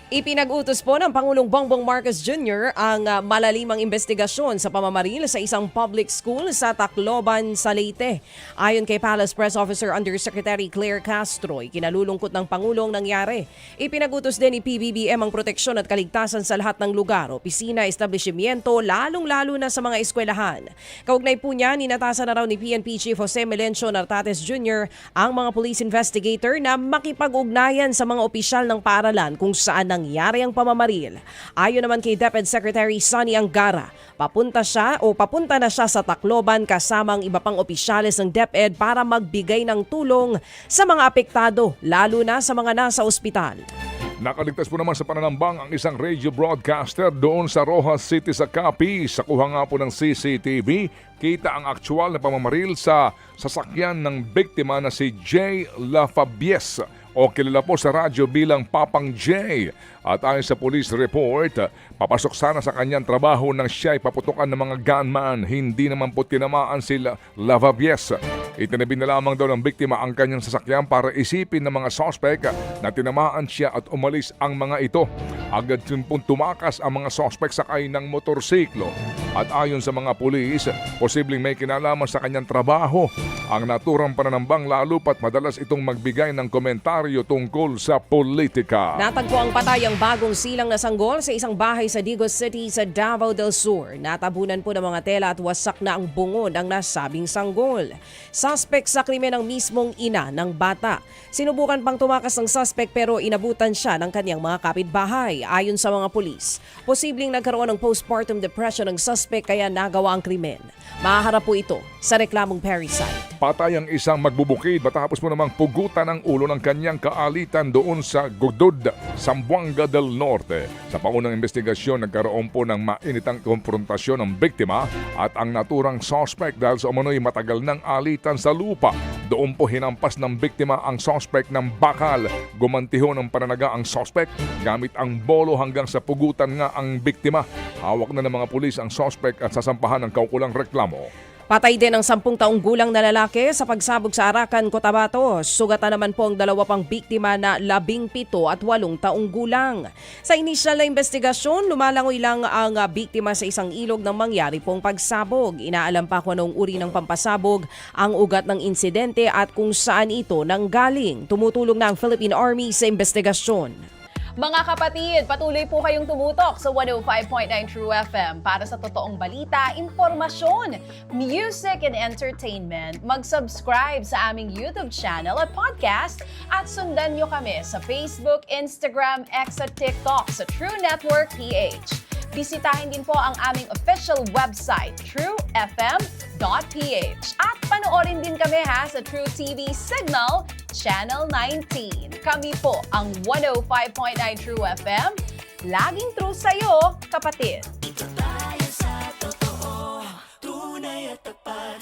Ipinag-utos po ng Pangulong Bongbong Marcos Jr. ang malalimang investigasyon sa pamamaril sa isang public school sa Tacloban, sa Leyte. Ayon kay Palace Press Officer Undersecretary Claire Castro, kinalulungkot ng Pangulong nangyari. Ipinag-utos din ni PBBM ang proteksyon at kaligtasan sa lahat ng lugar, opisina, establishmento, lalong-lalo na sa mga eskwelahan. Kaugnay po niya, ninatasan na raw ni PNP Chief Jose Melencio Nartates Jr. ang mga police investigator na makipag-ugnayan sa mga opisyal ng paaralan kung saan nangyari ang pamamaril. Ayon naman kay DepEd Secretary Sonny Angara, papunta na siya sa Tacloban kasama ang iba pang opisyales ng DepEd para magbigay ng tulong sa mga apektado, lalo na sa mga nasa ospital. Nakaligtas po naman sa pananambang ang isang radio broadcaster doon sa Rojas City sa Capiz. Sa kuha nga po ng CCTV, kita ang aktual na pamamaril sa sasakyan ng biktima na si Jay Lafabies o kilala po sa radyo bilang Papang Jay. At ayon sa police report, papasok sana sa kanyang trabaho nang siya ay paputukan ng mga gunman. Hindi naman po tinamaan si Lafabies. Itinabi na lamang daw ng biktima ang kanyang sasakyan para isipin ng mga suspect na tinamaan siya at umalis ang mga ito. Agad pong tumakas ang mga suspect sakay ng motorsiklo. At ayon sa mga pulis, posibleng may kinalaman sa kanyang trabaho ang naturang pananambang, lalo pat madalas itong magbigay ng komentaryo tungkol sa politika. Natagpo ang patay ang bagong silang na sanggol sa isang bahay sa Digos City sa Davao del Sur. Natabunan po ng mga tela at wasak na ang bungo ng nasabing sanggol. Suspect sa krimen ang mismong ina ng bata. Sinubukan pang tumakas ng suspect pero inabutan siya ng kanyang mga kapitbahay. Ayon sa mga pulis, posibleng nagkaroon ng postpartum depression ng suspect kaya nagawa ang krimen. Mahaharap po ito sa reklamong parricide. Patay ang isang magbubukid matapos mo namang pugutan ang ulo ng kanyang kaalitan doon sa Gudod, Zamboanga del Norte. Sa paunang investigasyon, nagkaroon po ng mainitang konfrontasyon ng biktima at ang naturang suspect dahil sa umano'y matagal ng alitan sa lupa. Doon po hinampas ng biktima ang suspect ng bakal. Gumantiho ng pananaga ang suspect gamit ang bolo hanggang sa pugutan nga ang biktima. Hawak na ng mga pulis ang suspect at sasampahan ng kaukulang reklamo. Patay din ang 10 taong gulang na lalaki sa pagsabog sa Arakan, Cotabato. Sugatan naman po ang 2 pang biktima na 17 at 8 taong gulang. Sa inisyal na investigasyon, lumalangoy lang ang biktima sa isang ilog ng mangyari pong pagsabog. Inaalam pa kung anong uri ng pampasabog, ang ugat ng insidente at kung saan ito nanggaling. Tumutulong na ang Philippine Army sa investigasyon. Mga kapatid, patuloy po kayong tumutok sa 105.9 True FM para sa totoong balita, impormasyon, music and entertainment. Mag-subscribe sa aming YouTube channel at podcast at sundan nyo kami sa Facebook, Instagram, X at TikTok sa True Network PH. Bisitahin din po ang aming official website, truefm.ph. At panoorin din kami sa True TV Signal, Channel 19. Kami po ang 105.9 True FM. Laging true sa'yo, kapatid.